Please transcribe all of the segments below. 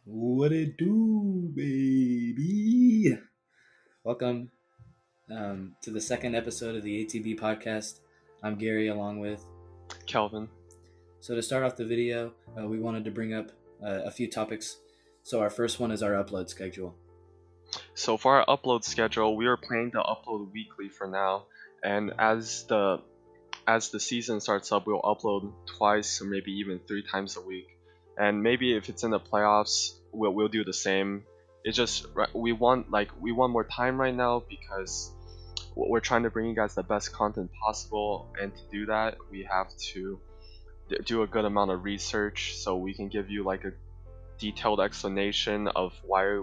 What it do, baby? Welcome to the second episode of the ATB podcast. I'm Gary, along with. Kelvin. So to start off the video, we wanted to bring up a few topics. So our first one is our upload schedule. So for our upload schedule, we are planning to upload weekly for now, and as the season starts up, we'll upload twice or maybe even 3 times a week. And maybe if it's in the playoffs, we'll do the same. It's just we want more time right now because we're trying to bring you guys the best content possible, and to do that, we have to do a good amount of research so we can give you like a detailed explanation of why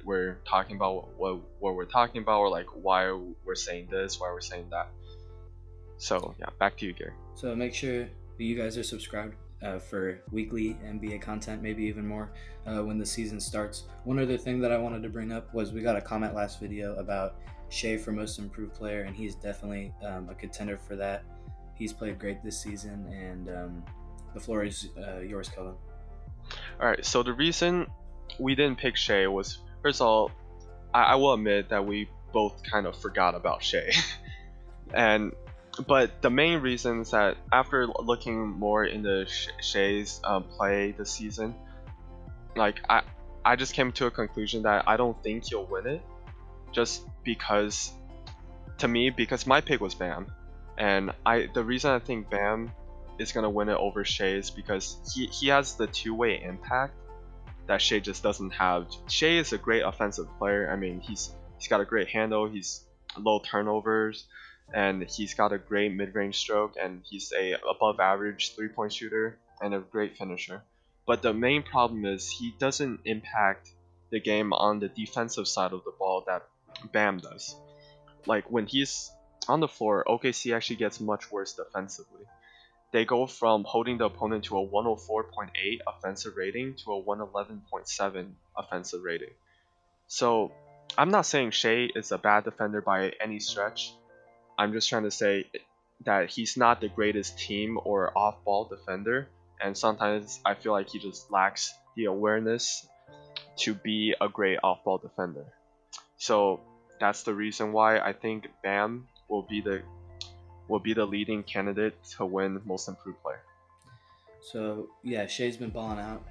we're talking about what we're talking about, or like why we're saying this, why we're saying that. So yeah, back to you, Gary. So make sure that you guys are subscribed for weekly NBA content, maybe even more when the season starts. One other thing that I wanted to bring up was we got a comment last video about Shea for most improved player, and he's definitely a contender for that. He's played great this season, and the floor is yours, Kelvin. Alright, so the reason we didn't pick Shea was, first of all, I will admit that we both kind of forgot about Shea. But the main reason is that after looking more into Shea's play this season, like I just came to a conclusion that I don't think he'll win it, just because, to me, because my pick was Bam, and the reason I think Bam is gonna win it over Shea is because he has the two-way impact that Shea just doesn't have. Shea is a great offensive player. I mean, he's got a great handle, he's low turnovers, and he's got a great mid-range stroke, and he's a above average three-point shooter and a great finisher. But the main problem is he doesn't impact the game on the defensive side of the ball that Bam does. Like when he's on the floor, OKC actually gets much worse defensively. They go from holding the opponent to a 104.8 offensive rating to a 111.7 offensive rating. So I'm not saying Shea is a bad defender by any stretch. I'm just trying to say that he's not the greatest team or off-ball defender, and sometimes I feel like he just lacks the awareness to be a great off-ball defender. So that's the reason why I think Bam will be the leading candidate to win Most Improved Player. So yeah, Shea's been balling out.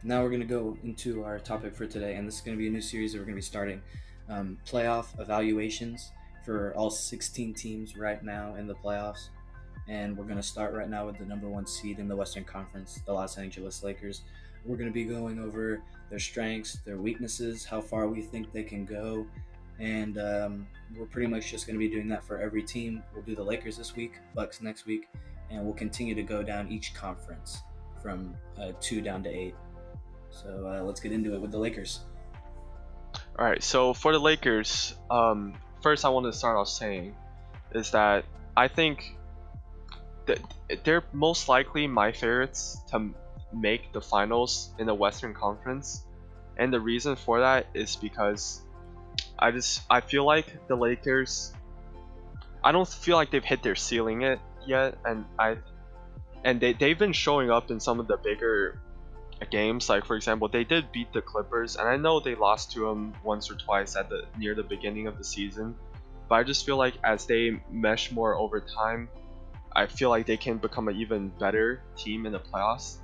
Now we're gonna go into our topic for today, and this is gonna be a new series that we're gonna be starting. Playoff evaluations for all 16 teams right now in the playoffs, and we're gonna start right now with the number one seed in the Western Conference, the Los Angeles Lakers. We're gonna be going over their strengths, their weaknesses, how far we think they can go, and we're pretty much just going to be doing that for every team. We'll do the Lakers this week, Bucks next week, and we'll continue to go down each conference from 2 down to 8. So let's get into it with the Lakers. All right, so for the Lakers, first I want to start off saying is that I think that they're most likely my favorites to make the finals in the Western Conference, and the reason for that is because I feel like the Lakers, I don't feel like they've hit their ceiling yet, and they've been showing up in some of the bigger games. Like for example, they did beat the Clippers, and I know they lost to them once or twice near the beginning of the season, but I just feel like as they mesh more over time, I feel like they can become an even better team in the playoffs.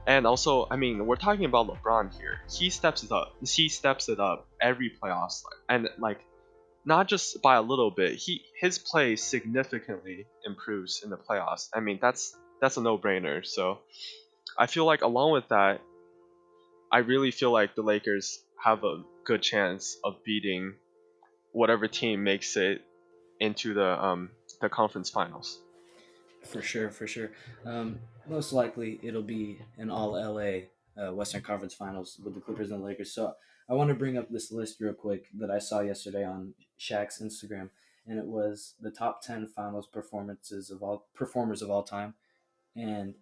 And also, I mean, we're talking about LeBron here. He steps it up. He steps it up every playoffs, and like, not just by a little bit. His play significantly improves in the playoffs. I mean, that's a no-brainer. So I feel like along with that, I really feel like the Lakers have a good chance of beating whatever team makes it into the conference finals. For sure. Most likely it'll be an all LA Western Conference Finals with the Clippers and the Lakers. So I want to bring up this list real quick that I saw yesterday on Shaq's Instagram, and it was the top 10 finals performers of all time. And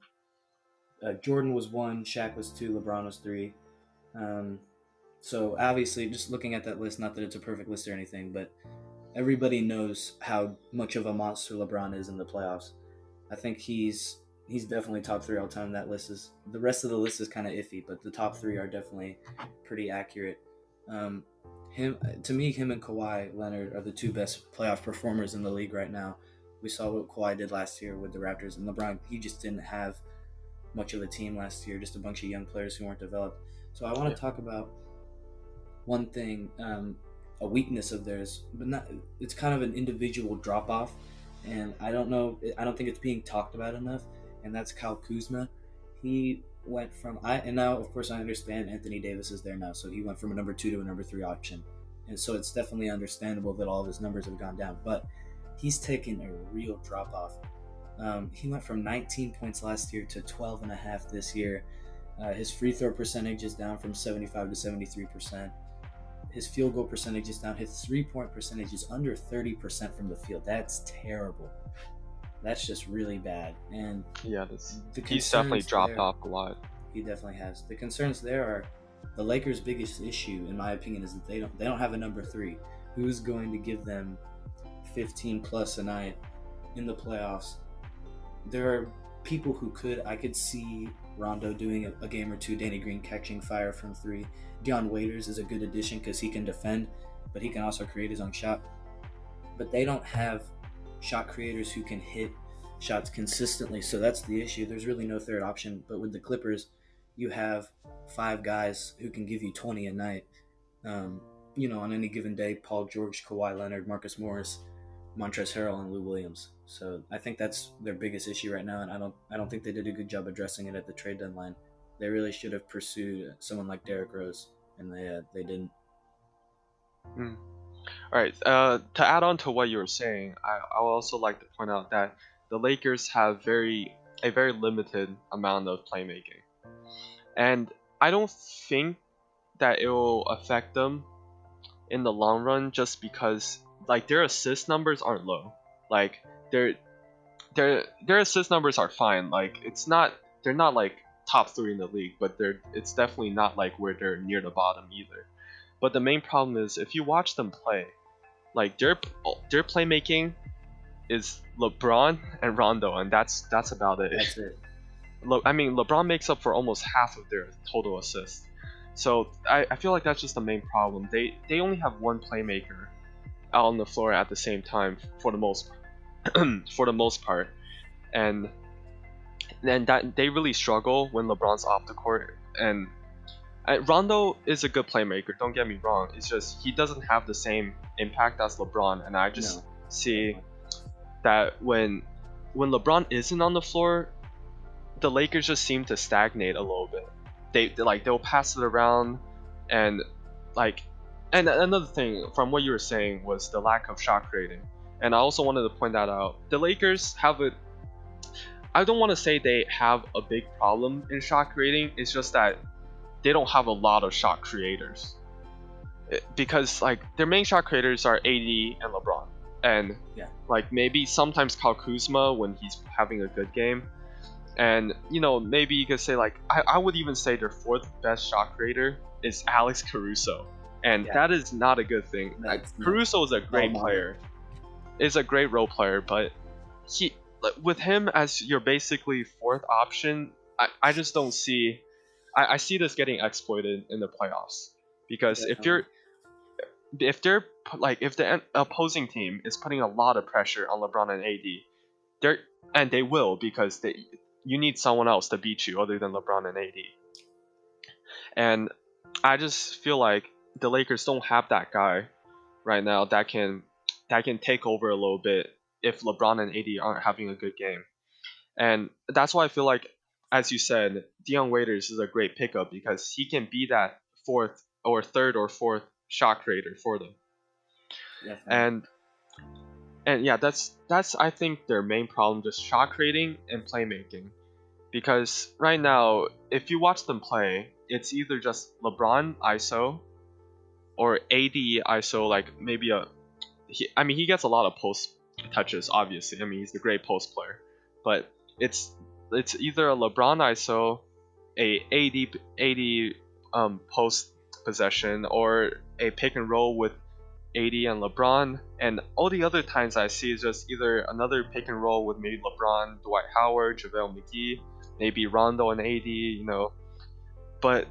Jordan was 1, Shaq was 2, LeBron was 3. So obviously, just looking at that list, not that it's a perfect list or anything, but everybody knows how much of a monster LeBron is in the playoffs. I think he's he's definitely top three all time. That list is the rest of the list is kind of iffy, but the top three are definitely pretty accurate. Um, him to me, him and Kawhi Leonard are the two best playoff performers in the league right now. We saw what Kawhi did last year with the Raptors, and LeBron. He just didn't have much of a team last year, just a bunch of young players who weren't developed. So I want Yeah. to talk about one thing, a weakness of theirs, but not. It's kind of an individual drop off, and I don't know. I don't think it's being talked about enough, and that's Kyle Kuzma. He went from and now of course I understand Anthony Davis is there now, so he went from a number 2 to a number 3 option, and so it's definitely understandable that all of his numbers have gone down, but he's taken a real drop off. He went from 19 points last year to 12 and a half this year. His free throw percentage is down from 75 to 73%. His field goal percentage is down. His 3-point percentage is under 30% from the field. That's terrible. That's just really bad. And Yeah, he's definitely dropped off a lot. He definitely has. The concerns there are the Lakers' biggest issue, in my opinion, is that they don't have a number 3. Who's going to give them 15 plus a night in the playoffs? There are people who I could see Rondo doing a game or two, Danny Green catching fire from 3. Dion Waiters is a good addition because he can defend, but he can also create his own shot. But they don't have shot creators who can hit shots consistently, so that's the issue. There's really no third option. But with the Clippers, you have 5 guys who can give you 20 a night. On any given day, Paul George, Kawhi Leonard, Marcus Morris, Montrezl Harrell, and Lou Williams. So I think that's their biggest issue right now, and I don't think they did a good job addressing it at the trade deadline. They really should have pursued someone like Derrick Rose, and they didn't. All right. To add on to what you were saying, I would also like to point out that the Lakers have a very limited amount of playmaking, and I don't think that it will affect them in the long run, just because like their assist numbers aren't low. Like their assist numbers are fine. Like they're not like top 3 in the league, but it's definitely not like where they're near the bottom either. But the main problem is if you watch them play, like their playmaking is LeBron and Rondo, and that's about it. That's it. I mean, LeBron makes up for almost half of their total assists. So I feel like that's just the main problem. They only have one playmaker out on the floor at the same time for the most part, and then that they really struggle when LeBron's off the court. And Rondo is a good playmaker, don't get me wrong. It's just he doesn't have the same impact as LeBron, and I just see that when LeBron isn't on the floor, the Lakers just seem to stagnate a little bit. They'll pass it around, and another thing from what you were saying was the lack of shot creating, and I also wanted to point that out. The Lakers have I don't want to say they have a big problem in shot creating. It's just that they don't have a lot of shot creators, because like their main shot creators are AD and LeBron, and like maybe sometimes Kyle Kuzma when he's having a good game. And maybe you could say like I would even say their 4th best shot creator is Alex Caruso, and that is not a good thing. Caruso is a great player, is a great role player, but with him as your basically 4th option, I just don't see. I see this getting exploited in the playoffs, because if the opposing team is putting a lot of pressure on LeBron and AD, they will, because you need someone else to beat you other than LeBron and AD. And I just feel like the Lakers don't have that guy right now that can take over a little bit if LeBron and AD aren't having a good game. And that's why I feel like, as you said, Dion Waiters is a great pickup, because he can be that 4th or 3rd or 4th shot creator for them. And yeah, that's I think their main problem, just shot creating and playmaking. Because right now, if you watch them play, it's either just LeBron ISO or AD ISO, like maybe he gets a lot of post touches, obviously. I mean, he's the great post player, but it's either a LeBron ISO, a AD post possession, or a pick and roll with AD and LeBron, and all the other times I see is just either another pick and roll with maybe LeBron, Dwight Howard, JaVale McGee, maybe Rondo and AD, but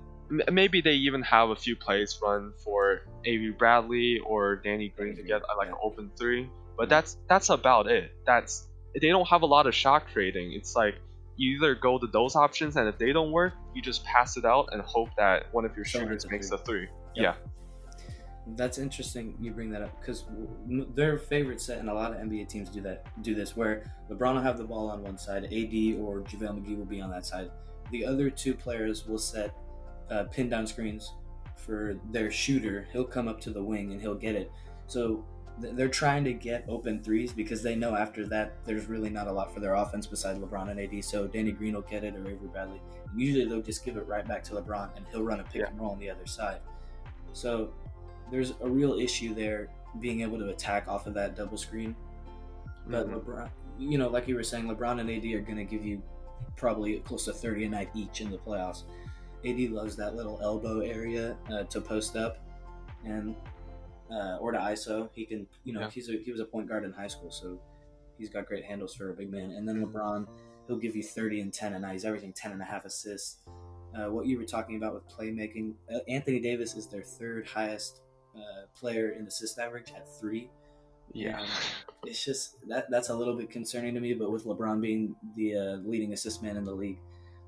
maybe they even have a few plays run for Avery Bradley or Danny Green to get like an open three, but that's about it. They don't have a lot of shot creating. It's like you either go to those options, and if they don't work, you just pass it out and hope that one of your shooters makes a three. Yeah. That's interesting you bring that up, because their favorite set, and a lot of NBA teams do this, where LeBron will have the ball on one side, AD or JaVale McGee will be on that side. The other two players will set pin down screens for their shooter. He'll come up to the wing and he'll get it. So they're trying to get open threes, because they know after that there's really not a lot for their offense besides LeBron and AD. So Danny Green will get it, or Avery Bradley. And usually they'll just give it right back to LeBron, and he'll run a pick and roll on the other side. So there's a real issue there, being able to attack off of that double screen. But LeBron, like you were saying, LeBron and AD are going to give you probably close to 30 a night each in the playoffs. AD loves that little elbow area to post up, and or to ISO. He can, he was a point guard in high school, so he's got great handles for a big man. And then LeBron, he'll give you 30 and 10 a night. He's averaging 10 and a half assists. What you were talking about with playmaking, Anthony Davis is their third highest player in assist average at 3. Yeah. It's just that's a little bit concerning to me, but with LeBron being the leading assist man in the league,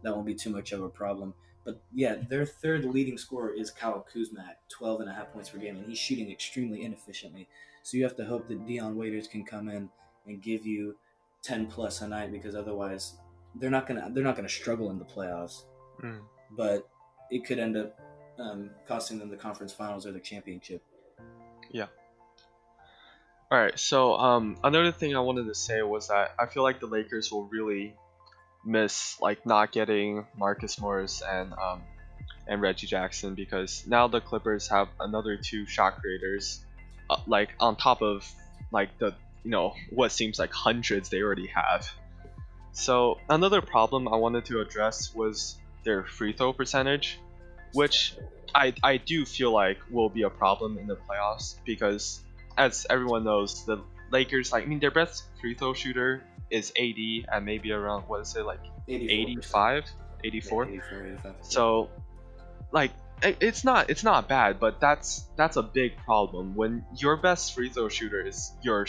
that won't be too much of a problem. But yeah, their third leading scorer is Kyle Kuzma at 12 and a half points per game, and he's shooting extremely inefficiently. So you have to hope that Dion Waiters can come in and give you 10 plus a night, because otherwise they're not gonna struggle in the playoffs. But it could end up costing them the conference finals or the championship. Yeah. All right. So another thing I wanted to say was that I feel like the Lakers will really miss like not getting Marcus Morris and Reggie Jackson, because now the Clippers have another 2 shot creators, like on top of like the what seems like hundreds they already have. So another problem I wanted to address was their free throw percentage, which I do feel like will be a problem in the playoffs, because as everyone knows, the Lakers, their best free throw shooter is AD at maybe around, what is it, like 85, 84? Yeah, 84, 85. So like it's not bad, but that's a big problem when your best free throw shooter is your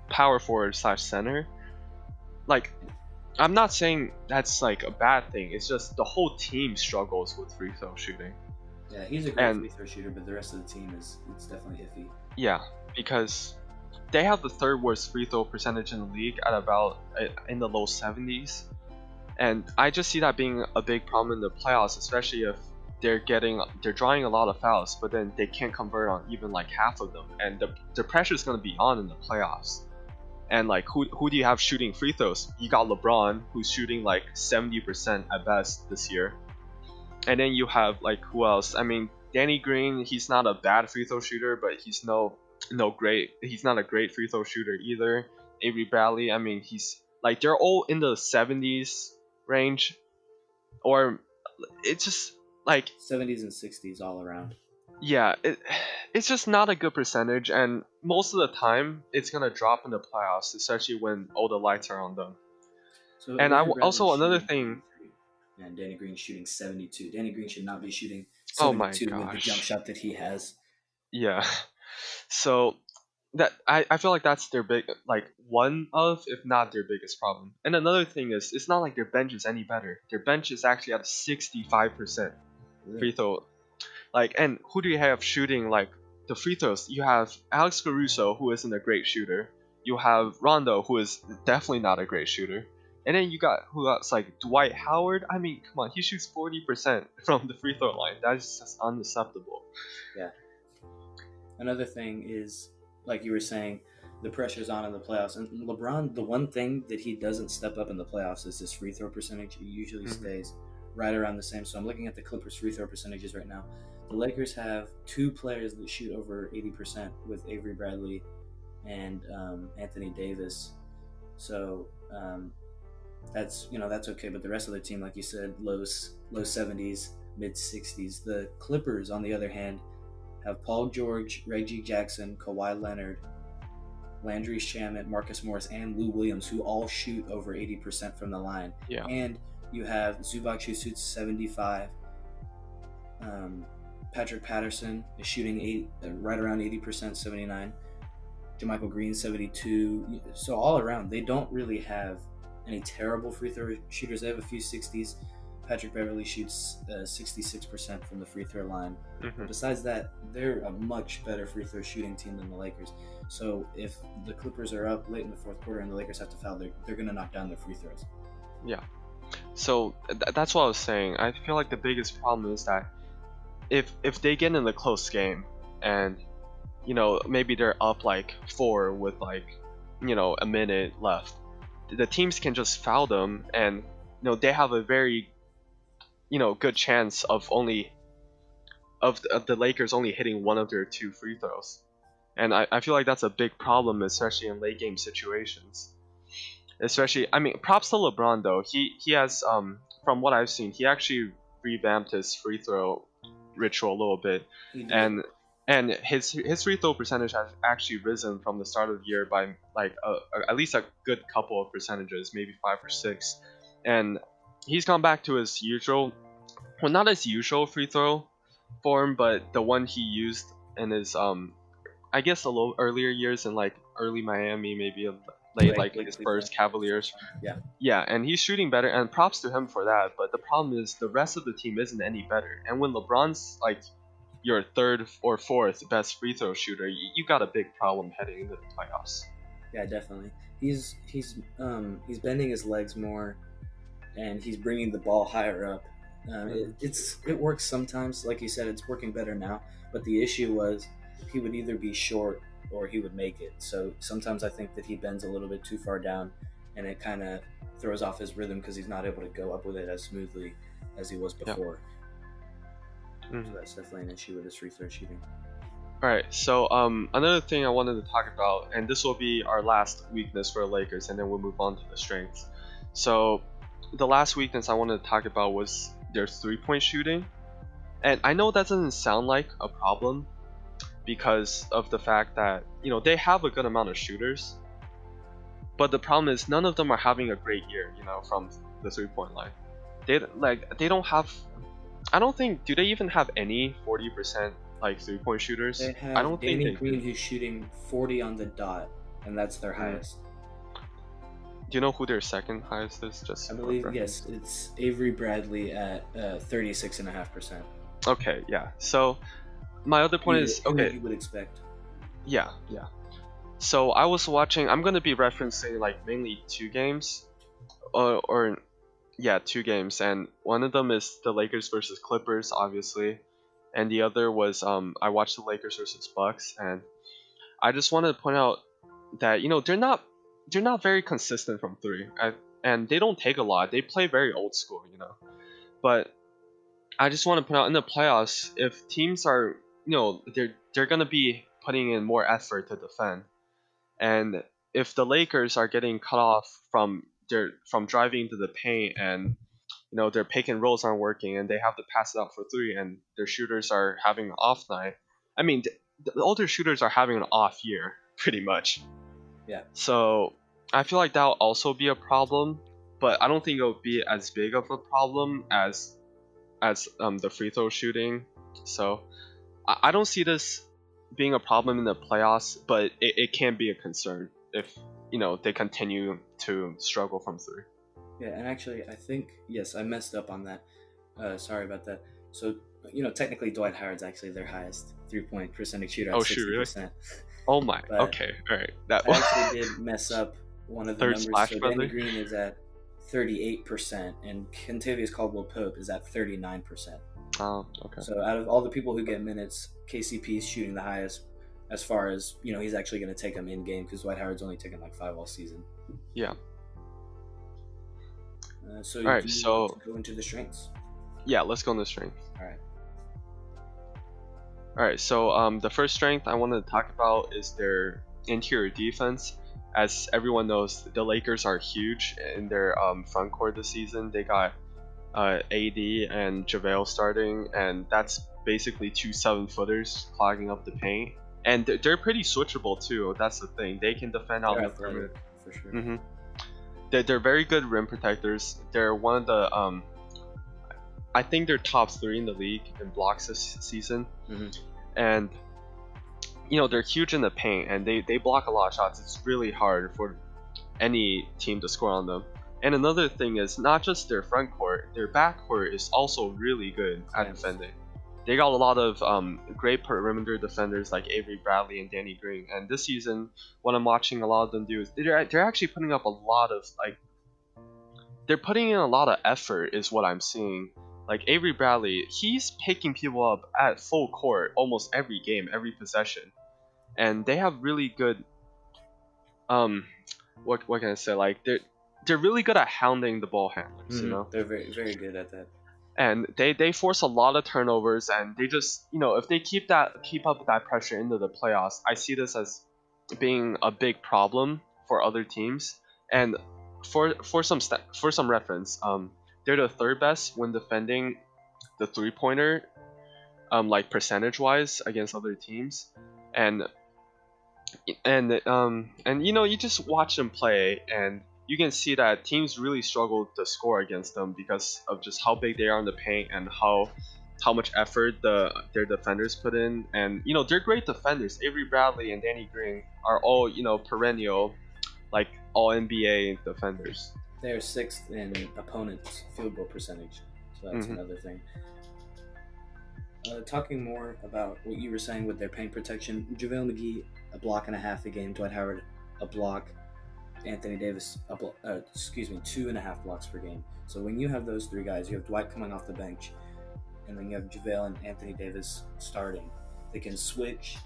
power forward / center. Like, I'm not saying that's like a bad thing, it's just the whole team struggles with free throw shooting. Yeah, he's a great free throw shooter, but the rest of the team it's definitely iffy. Yeah, because they have the third worst free throw percentage in the league at about in the low 70s, and I just see that being a big problem in the playoffs, especially if they're drawing a lot of fouls, but then they can't convert on even like half of them, and the pressure is going to be on in the playoffs. And like who do you have shooting free throws? You got LeBron, who's shooting like 70% at best this year, and then you have like who else? Danny Green, he's not a bad free throw shooter, but he's he's not a great free throw shooter either. Avery Bradley, he's like, they're all in the 70s range, or it's just like 70s and 60s all around. Yeah, it's just not a good percentage, and most of the time it's gonna drop in the playoffs, especially when all the lights are on them. So and also another thing. And Danny Green shooting 72. Danny Green should not be shooting 72 with the jump shot that he has. Yeah. So that I feel like that's their one of, if not their biggest problem. And another thing is, it's not like their bench is any better. Their bench is actually at 65% free throw. And who do you have shooting like the free throws? You have Alex Caruso, who isn't a great shooter. You have Rondo, who is definitely not a great shooter. And then you got who else, like Dwight Howard. Come on, he shoots 40% from the free throw line. That's just unacceptable. Yeah. Another thing is, like you were saying, the pressure's on in the playoffs. And LeBron, the one thing that he doesn't step up in the playoffs is his free throw percentage. He usually stays right around the same. So I'm looking at the Clippers free throw percentages right now. The Lakers have 2 players that shoot over 80% with Avery Bradley and Anthony Davis. So that's okay. But the rest of the team, like you said, low 70s, mid 60s. The Clippers, on the other hand, have Paul George, Reggie Jackson, Kawhi Leonard, Landry Shamet, Marcus Morris, and Lou Williams, who all shoot over 80% from the line. Yeah. And you have Zubac, who shoots 75. Patrick Patterson is shooting right around 80%, 79. JaMychal Green, 72. So all around, they don't really have any terrible free throw shooters. They have a few 60s. Patrick Beverly shoots 66% from the free throw line. Mm-hmm. Besides that, they're a much better free throw shooting team than the Lakers. So if the Clippers are up late in the fourth quarter and the Lakers have to foul, they're going to knock down their free throws. Yeah. So that's what I was saying. I feel like the biggest problem is that if they get in a close game and maybe they're up like 4 with like a minute left, the teams can just foul them, and they have a very good chance of the Lakers only hitting one of their 2 free throws. And I feel like that's a big problem, especially in late game situations. Especially, I mean, props to LeBron though. He has from what I've seen, he actually revamped his free throw ritual a little bit, and his free throw percentage has actually risen from the start of the year by like at least a good couple of percentages, maybe 5 or 6, and he's gone back to his usual, well, not his usual free throw form, but the one he used in his I guess a little earlier years in like early Miami, maybe late his first Cavaliers. Yeah, and he's shooting better, and props to him for that. But the problem is the rest of the team isn't any better. And when LeBron's like your 3rd or 4th best free throw shooter, you got a big problem heading into the playoffs. Yeah, definitely. He's bending his legs more, and he's bringing the ball higher up. It works sometimes, like you said, it's working better now. But the issue was he would either be short or he would make it. So sometimes I think that he bends a little bit too far down, and it kind of throws off his rhythm because he's not able to go up with it as smoothly as he was before. So that's definitely an issue with his free throw shooting. Alright, so another thing I wanted to talk about, and this will be our last weakness for the Lakers, and then we'll move on to the strengths. So the last weakness I wanted to talk about was their 3-point shooting. And I know that doesn't sound like a problem because of the fact that they have a good amount of shooters, but the problem is none of them are having a great year from the 3-point line. They don't have, I don't think, do they even have any 40% like 3-point shooters? They have I don't Danny think Green, who's shooting 40 on the dot, and that's their highest. Do you know who their second highest is? Just I believe, yes, it's Avery Bradley at 36.5%. Okay, yeah. So my other point is, okay, you would expect. Yeah. So I was watching, I'm going to be referencing like mainly 2 games, or 2 games, and one of them is the Lakers versus Clippers, obviously, and the other was I watched the Lakers versus Bucks, and I just wanted to point out that they're not very consistent from 3, and they don't take a lot. They play very old school, but I just want to point out in the playoffs, if teams are they're gonna be putting in more effort to defend, and if the Lakers are getting cut off from driving to the paint, and their pick and rolls aren't working, and they have to pass it out for 3, and their shooters are having an off night. I mean, the older shooters are having an off year, pretty much. Yeah. So I feel like that'll also be a problem, but I don't think it'll be as big of a problem as the free throw shooting. So I don't see this being a problem in the playoffs, but it can be a concern if they continue to struggle from 3. Yeah, and actually I think, yes, I messed up on that. Sorry about that. So technically Dwight Howard's actually their highest 3-point percentage shooter at 60%. Shoot, really? Oh my. Okay, all right. That I actually did mess up one of the Third numbers. splash, So brother? Danny Green is at 38%, and Kentavious Caldwell-Pope is at 39%. Oh, okay. So out of all the people who get minutes, KCP is shooting the highest as far as, he's actually going to take them in game, because Dwight Howard's only taken like 5 all season. Yeah. So all right, so want to go into the strengths. Yeah, let's go into strength. All right, so the first strength I wanted to talk about is their interior defense. As everyone knows, the Lakers are huge in their front court this season. They got AD and JaVale starting, and that's basically 2 7-footers clogging up the paint, and they're pretty switchable too. That's the thing. They can defend out They're in the perimeter. athletic, for sure. They're very good rim protectors. They're one of the I think they're top 3 in the league in blocks this season, and they're huge in the paint, and they block a lot of shots. It's really hard for any team to score on them. And another thing is not just their front court, their back court is also really good at defending. They got a lot of great perimeter defenders like Avery Bradley and Danny Green. And this season, what I'm watching a lot of them do is they're actually putting up a lot of they're putting in a lot of effort is what I'm seeing. Like Avery Bradley, he's picking people up at full court almost every game, every possession, and they have really good what can I say? Like they're really good at hounding the ball handlers. They're very, very good at that. And they force a lot of turnovers, and they just if they keep up with that pressure into the playoffs, I see this as being a big problem for other teams. And for some reference, they're the 3rd best when defending the 3-pointer, like percentage wise against other teams, and you just watch them play, and you can see that teams really struggle to score against them because of just how big they are in the paint and how much effort their defenders put in. And they're great defenders. Avery Bradley and Danny Green are all perennial, like all NBA defenders. They're 6th in opponents' field goal percentage, so that's another thing. Talking more about what you were saying with their paint protection, JaVale McGee, a block and a half a game. Dwight Howard, a block. Anthony Davis, 2.5 blocks per game. So when you have those 3 guys, you have Dwight coming off the bench, and then you have JaVale and Anthony Davis starting. They can switch,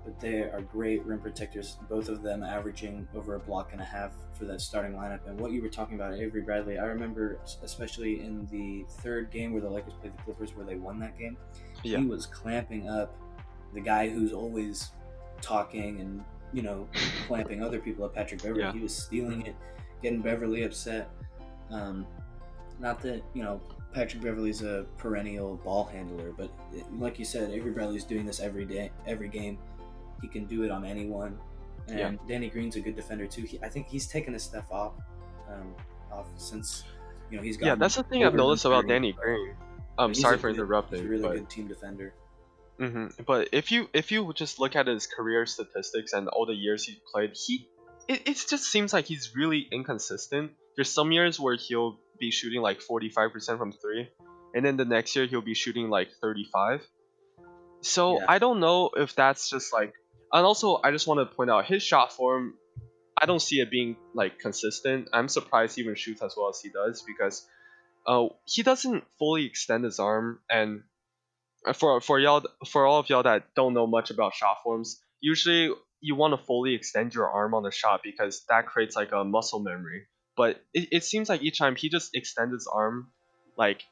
but they are great rim protectors, both of them averaging over a block and a half for that starting lineup. And what you were talking about, Avery Bradley, I remember especially in the 3rd game where the Lakers played the Clippers, where they won that game, he was clamping up the guy who's always talking and clamping other people up, Patrick Beverley. He was stealing it, getting Beverley upset. Not that Patrick Beverley's a perennial ball handler, but like you said, Avery Bradley's doing this every day, every game. He can do it on anyone. And Danny Green's a good defender too. I think he's taken a step off since he's got. Yeah, that's the thing I've noticed about Danny Green. Sorry for interrupting. He's a really good team defender. But if you just look at his career statistics and all the years he's played, it just seems like he's really inconsistent. There's some years where he'll be shooting like 45% from 3, and then the next year he'll be shooting like 35. So I don't know if that's just like. And also, I just want to point out his shot form. I don't see it being like consistent. I'm surprised he even shoots as well as he does, because he doesn't fully extend his arm. And for all of y'all that don't know much about shot forms, usually you want to fully extend your arm on a shot because that creates like a muscle memory. But it seems like each time he just extends his arm like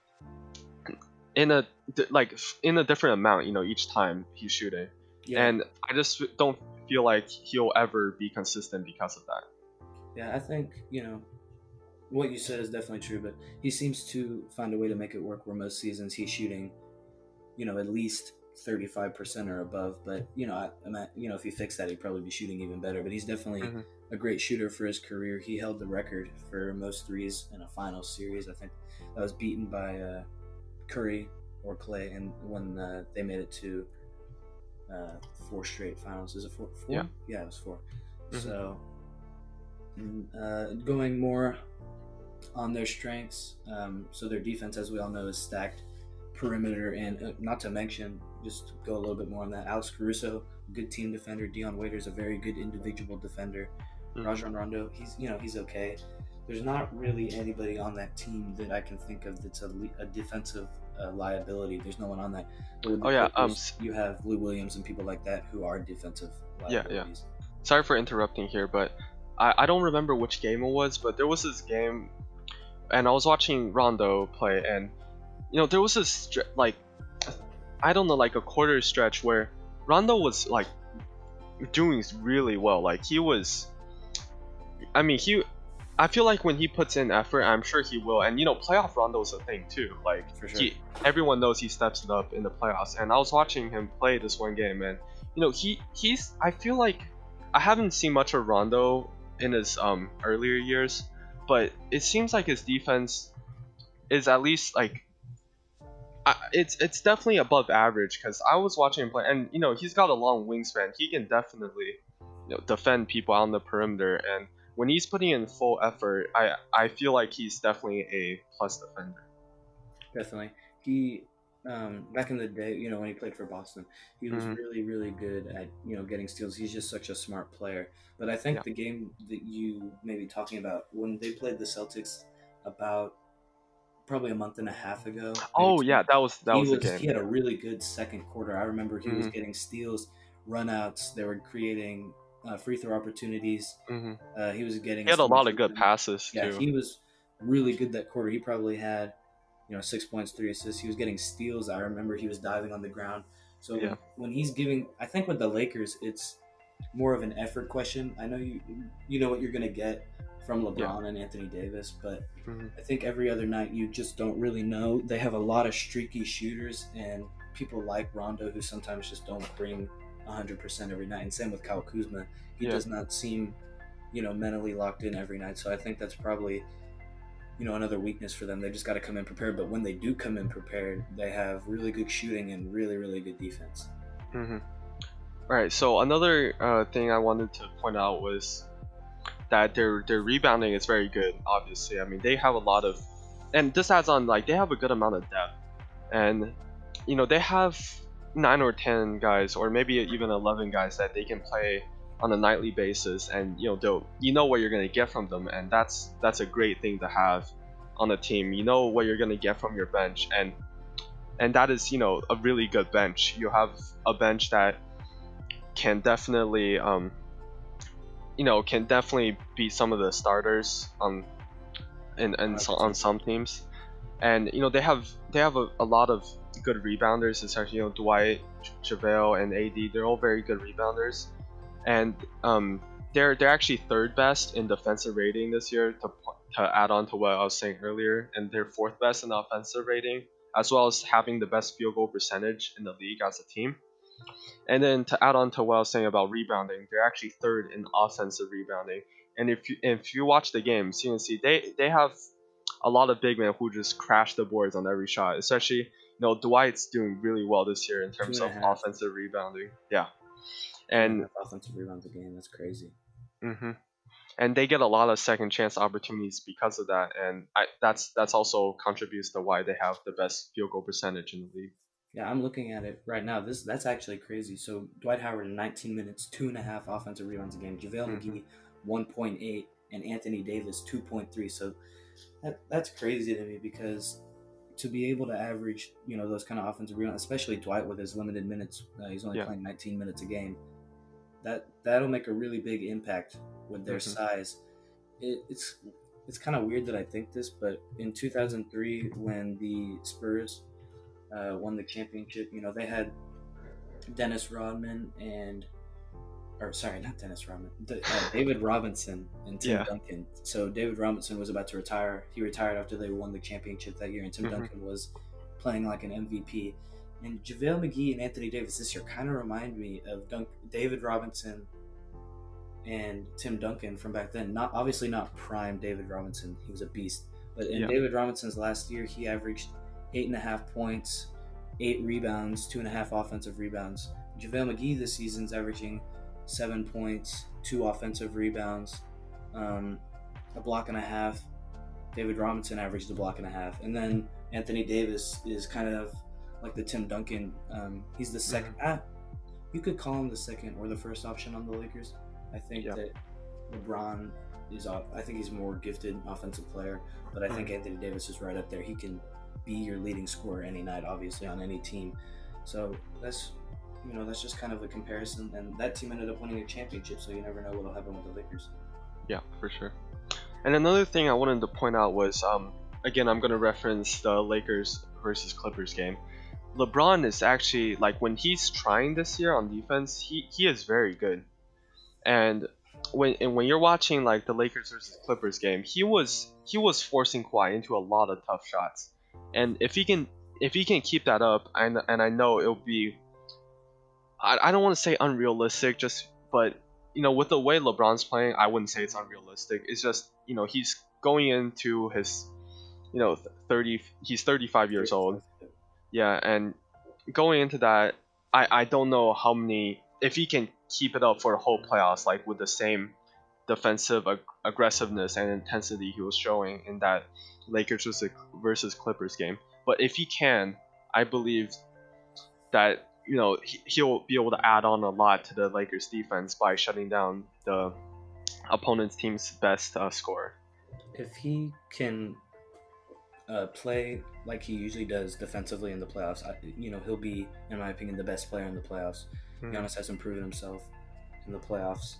in a different amount, each time he's shooting. And I just don't feel like he'll ever be consistent because of that. Yeah, I think what you said is definitely true, but he seems to find a way to make it work where most seasons he's shooting at least 35% or above. But if you fix that, he'd probably be shooting even better. But he's definitely a great shooter for his career. He held the record for most threes in a final series. I think that was beaten by Curry or Clay, and when they made it to 4 straight finals. Is it 4? Yeah, it was 4. So going more on their strengths, so their defense, as we all know, is stacked. Perimeter, and not to mention, just to go a little bit more on that, Alex Caruso, good team defender. Dion Waiters, a very good individual defender. Rajon Rondo, he's okay. There's not really anybody on that team that I can think of that's a defensive liability. There's no one on that. Clippers, you have Lou Williams and people like that who are defensive liabilities. Sorry for interrupting here, but I don't remember which game it was, but there was this game, and I was watching Rondo play, and there was this a quarter stretch where Rondo was like doing really well. Like he was, I feel like when he puts in effort, I'm sure he will. And playoff Rondo's a thing too. Like For sure. everyone knows he steps it up in the playoffs. And I was watching him play this one game, and he's. I feel like I haven't seen much of Rondo in his earlier years, but it seems like his defense is at least like. It's definitely above average because I was watching him play, and he's got a long wingspan. He can definitely defend people on the perimeter, and when he's putting in full effort, I feel like he's definitely a plus defender. Definitely. He back in the day, when he played for Boston, he was really, really good at getting steals. He's just such a smart player. But I think Yeah. the game that you may be talking about when they played the Celtics about probably a month and a half ago, maybe Oh two. yeah, that was the game. He had a really good second quarter. I remember he was Mhm. getting steals, runouts. They were creating free throw opportunities. Mhm. He was getting He had a steals. lot of good passes Yeah, too. he was really good that quarter. He probably had 6 points, 3 assists. He was getting steals. I remember he was diving on the ground. So Yeah. when he's giving, I think with the Lakers, it's more of an effort question. I know you know what you're gonna get from Yeah. LeBron and Anthony Davis, but Mhm. I think every other night you just don't really know. They have a lot of streaky shooters and people like Rondo who sometimes just don't bring 100% every night. And same with Kyle Kuzma. He Yeah. does not seem mentally locked in every night. So I think that's probably another weakness for them. They just got to come in prepared. But when they do come in prepared, they have really good shooting and really, really good defense. Mhm. All right. So another thing I wanted to point out was that their rebounding is very good. Obviously, I mean they have a lot of, and this adds on like they have a good amount of depth, and they have 9 or 10 guys, or maybe even 11 guys that they can play on a nightly basis, and they'll what you're gonna get from them, and that's a great thing to have on a team. You know what you're gonna get from your bench, and that is a really good bench. You have a bench that can definitely be some of the starters on on some teams, and they have a lot of good rebounders, especially Dwight, JaVale, and AD. They're all very good rebounders, and they're actually third best in defensive rating this year. To add on to what I was saying earlier, and they're fourth best in offensive rating, as well as having the best field goal percentage in the league as a team. And then to add on to what I was saying about rebounding, they're actually third in offensive rebounding. And if you watch the games, you can see they have a lot of big men who just crash the boards on every shot. Especially Dwight's doing really well this year in Two terms and a of half, offensive rebounding. Yeah, two and a and half offensive rebounds a game. That's crazy. hmm and they get a lot of second chance opportunities because of that. And that's also contributes to why they have the best field goal percentage in the league. Yeah, I'm looking at it right now. That's actually crazy. So Dwight Howard in 19 minutes, 2.5 offensive rebounds a game. JaVale hmm McGee 1.8 and Anthony Davis 2.3. So that's crazy to me because to be able to average those kind of offensive rebounds, especially Dwight with his limited minutes, he's only Yeah. playing 19 minutes a game. That'll make a really big impact with their size. It's kind of weird that I think this, but in 2003 when the Spurs won the championship, they had Dennis Rodman not Dennis Rodman, David Robinson and Tim Yeah. Duncan. So David Robinson was about to retire. He retired after they won the championship that year, and Tim Mhm. Duncan was playing like an MVP. And JaVale McGee and Anthony Davis this year kind of remind me of David Robinson and Tim Duncan from back then. Not obviously not prime David Robinson. He was a beast. But in Yeah. David Robinson's last year, he averaged 8.5 points, 8 rebounds, 2.5 offensive rebounds. JaVale McGee this season's averaging 7 points, 2 offensive rebounds, a block and a half. David Robinson averaged a block and a half. And then Anthony Davis is kind of like the Tim Duncan. He's the second. You could call him the second or the first option on the Lakers. I think that LeBron is off. I think he's a more gifted offensive player, but I think Anthony Davis is right up there. He can be your leading scorer any night, obviously, on any team. So that's just kind of a comparison. And that team ended up winning a championship, so you never know what'll happen with the Lakers. Yeah, for sure. And another thing I wanted to point out was, again, I'm going to reference the Lakers versus Clippers game. LeBron is actually, like, when he's trying this year on defense, he is very good. And when you're watching like the Lakers versus Clippers game, he was forcing Kawhi into a lot of tough shots, and if he can keep that up, and I know it'll be, I don't want to say unrealistic, but with the way LeBron's playing, I wouldn't say it's unrealistic. It's just he's going into his 30, he's 35 years old. Yeah, and going into that, I don't know how many, if he can keep it up for the whole playoffs, like with the same defensive aggressiveness and intensity he was showing in that Lakers versus Clippers game. But if he can, I believe that he'll be able to add on a lot to the Lakers defense by shutting down the opponent's team's best scorer. If he can play like he usually does defensively in the playoffs, he'll be, in my opinion, the best player in the playoffs. Giannis hasn't proven himself in the playoffs,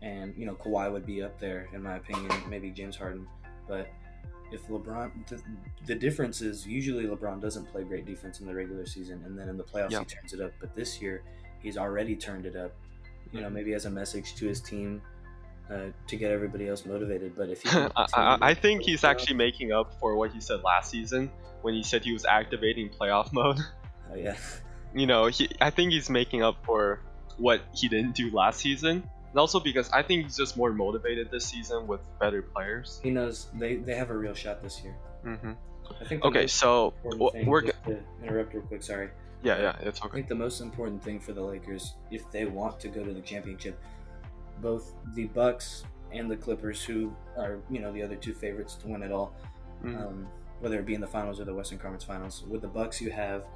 and Kawhi would be up there, in my opinion, maybe James Harden. But if LeBron, the difference is usually LeBron doesn't play great defense in the regular season, and then in the playoffs he turns it up. But this year he's already turned it up, maybe as a message to his team, to get everybody else motivated. But if he I think he's actually making up for what he said last season when he said he was activating playoff mode. Oh yeah. I think he's making up for what he didn't do last season, and also because I think he's just more motivated this season with better players. He knows they have a real shot this year. I think. Okay, so we're to interrupt real quick. Sorry. Yeah, it's okay. I think the most important thing for the Lakers, if they want to go to the championship, both the Bucks and the Clippers, who are the other two favorites to win it all, whether it be in the finals or the Western Conference Finals. With the Bucks, you have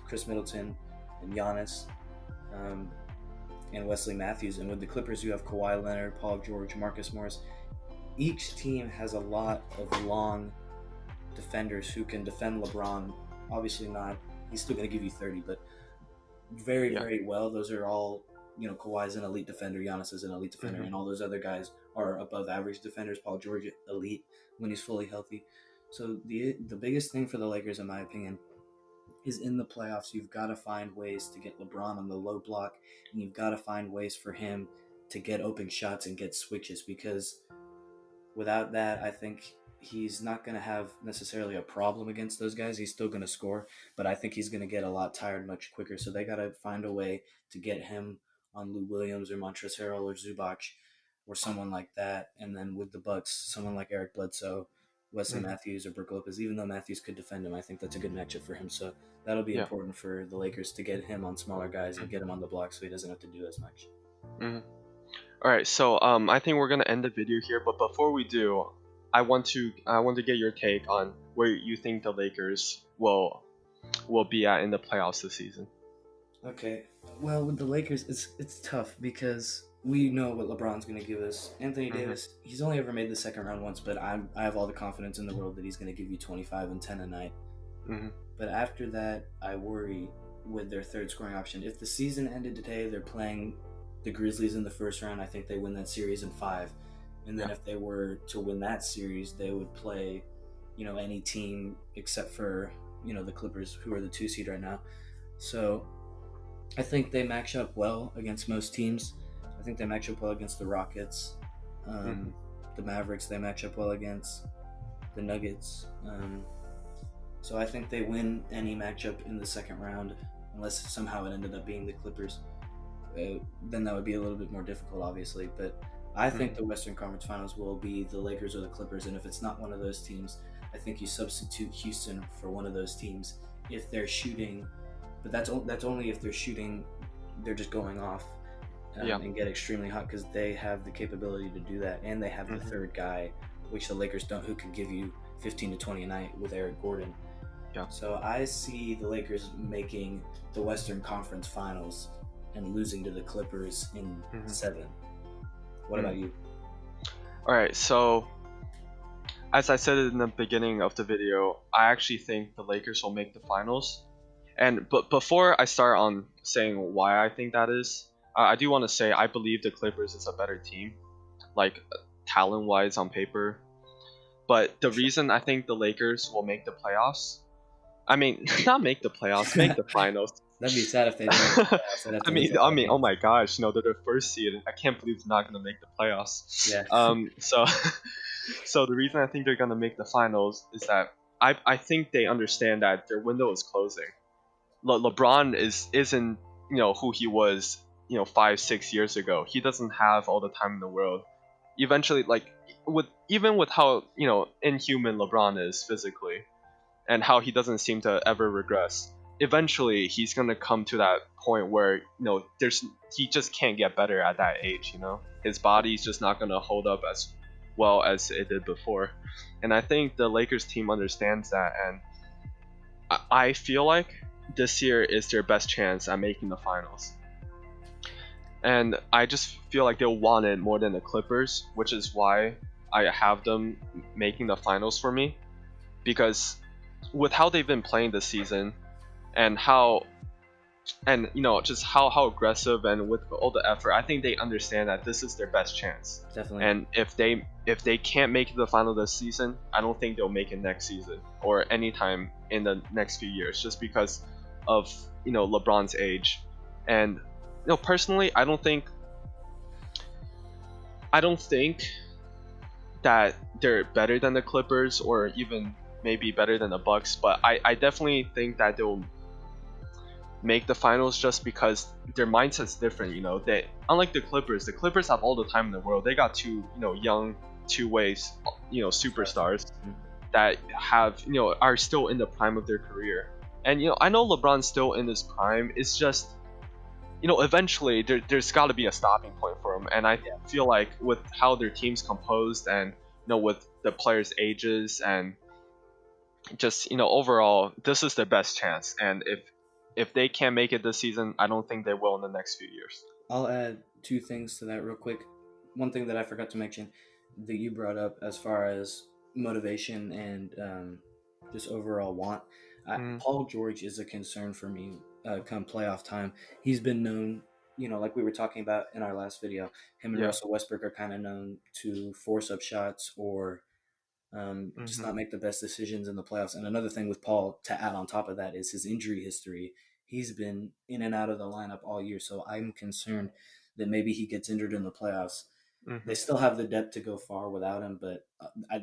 Chris Middleton and Giannis, and Wesley Matthews, and with the Clippers, you have Kawhi Leonard, Paul George, Marcus Morris. Each team has a lot of long defenders who can defend LeBron. Obviously not, he's still going to give you 30, but very, very well. Those are all, Kawhi's an elite defender, Giannis is an elite defender, and all those other guys are above average defenders. Paul George, elite when he's fully healthy. So the biggest thing for the Lakers, in my opinion, is in the playoffs, you've got to find ways to get LeBron on the low block, and you've got to find ways for him to get open shots and get switches, because without that, I think he's not going to have necessarily a problem against those guys. He's still going to score, but I think he's going to get a lot tired much quicker. So they got to find a way to get him on Lou Williams or Montrezl Harrell or Zubac or someone like that. And then with the Bucks, someone like Eric Bledsoe, Wesley Matthews, or Brook Lopez. Even though Matthews could defend him, I think that's a good matchup for him. So that'll be important for the Lakers to get him on smaller guys and get him on the block so he doesn't have to do as much. All right, so I think we're gonna end the video here, but before we do, I want to get your take on where you think the Lakers will be at in the playoffs this season. Okay, well, with the Lakers, it's tough because we know what LeBron's going to give us. Anthony Davis, he's only ever made the second round once, but I have all the confidence in the world that he's going to give you 25 and 10 a night. But after that, I worry with their third scoring option. If the season ended today, they're playing the Grizzlies in the first round. I think they win that series in 5. And then if they were to win that series, they would play, any team except for, the Clippers, who are the 2 seed right now. So I think they match up well against most teams. I think they match up well against the Rockets, the Mavericks. They match up well against the Nuggets. So I think they win any matchup in the second round, unless somehow it ended up being the Clippers. Then that would be a little bit more difficult, obviously. But I think the Western Conference Finals will be the Lakers or the Clippers. And if it's not one of those teams, I think you substitute Houston for one of those teams if they're shooting. But that's only if they're shooting, they're just going off. And get extremely hot, because they have the capability to do that, and they have the third guy, which the Lakers don't, who can give you 15 to 20 a night with Eric Gordon. So I see the Lakers making the Western Conference Finals and losing to the Clippers in 7. What about you? All right, so as I said in the beginning of the video, I actually think the Lakers will make the finals. But before I start on saying why I think that is, I do want to say I believe the Clippers is a better team, like talent-wise on paper. But the reason I think the Lakers will make the playoffs, I mean, not make the playoffs, make the finals. That'd be sad if they didn't make the playoffs. They'd have to lose a I lot of mean, oh games. my gosh, they're the first seed. I can't believe they're not gonna make the playoffs. Yeah, So, so the reason I think they're gonna make the finals is that I think they understand that their window is closing. LeBron isn't who he was 5 6 years ago. He doesn't have all the time in the world. Eventually, like with how inhuman LeBron is physically, and how he doesn't seem to ever regress. Eventually, he's gonna come to that point where there's he just can't get better at that age. His body's just not gonna hold up as well as it did before, and I think the Lakers team understands that, and I feel like this year is their best chance at making the finals. And I just feel like they'll want it more than the Clippers, which is why I have them making the finals for me. Because with how they've been playing this season, and just how aggressive and with all the effort, I think they understand that this is their best chance. definitely. And if they can't make it to the final this season, I don't think they'll make it next season or anytime in the next few years, just because of LeBron's age. And personally, I don't think that they're better than the Clippers or even maybe better than the Bucks, but I definitely think that they'll make the finals just because their mindset's different. They, unlike the Clippers have all the time in the world. They got two young two ways superstars that have are still in the prime of their career. And I know LeBron's still in his prime. It's just eventually there's got to be a stopping point for him. And I feel like with how their team's composed and with the players' ages and just overall, this is their best chance. And if they can't make it this season, I don't think they will in the next few years. I'll add two things to that real quick. One thing that I forgot to mention that you brought up as far as motivation and just overall want. Mm, Paul George is a concern for me come playoff time. He's been known, like we were talking about in our last video, him and yeah. Russell Westbrook are kind of known to force up shots or just Hmm. not make the best decisions in the playoffs. And another thing with Paul to add on top of that is his injury history. He's been in and out of the lineup all year, so I'm concerned that maybe he gets injured in the playoffs. They Hmm. still have the depth to go far without him, but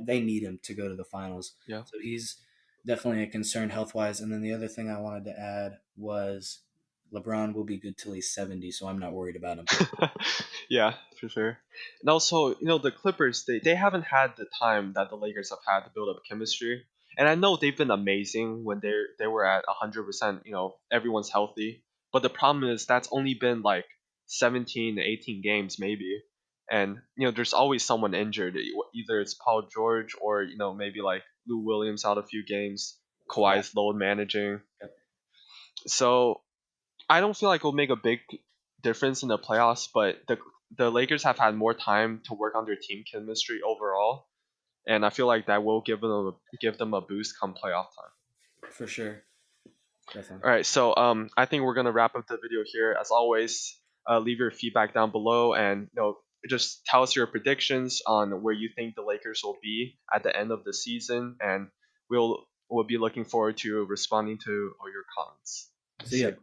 they need him to go to the finals. Yeah. So he's definitely a concern health wise. And then the other thing I wanted to add was LeBron will be good till he's 70, so I'm not worried about him. Yeah, for sure. And also, the Clippers, they haven't had the time that the Lakers have had to build up chemistry. And I know they've been amazing when they were at 100%, everyone's healthy. But the problem is that's only been like 17, 18 games maybe. And there's always someone injured. Either it's Paul George or maybe like Lou Williams out a few games. Kawhi. Kawhi's load managing. Yep. So I don't feel like it'll make a big difference in the playoffs, but the Lakers have had more time to work on their team chemistry overall, and I feel like that will give them a boost come playoff time. For sure. Definitely. All right, so I think we're gonna wrap up the video here. As always, leave your feedback down below, and just tell us your predictions on where you think the Lakers will be at the end of the season, and we'll be looking forward to responding to all your comments. See See ya. ya.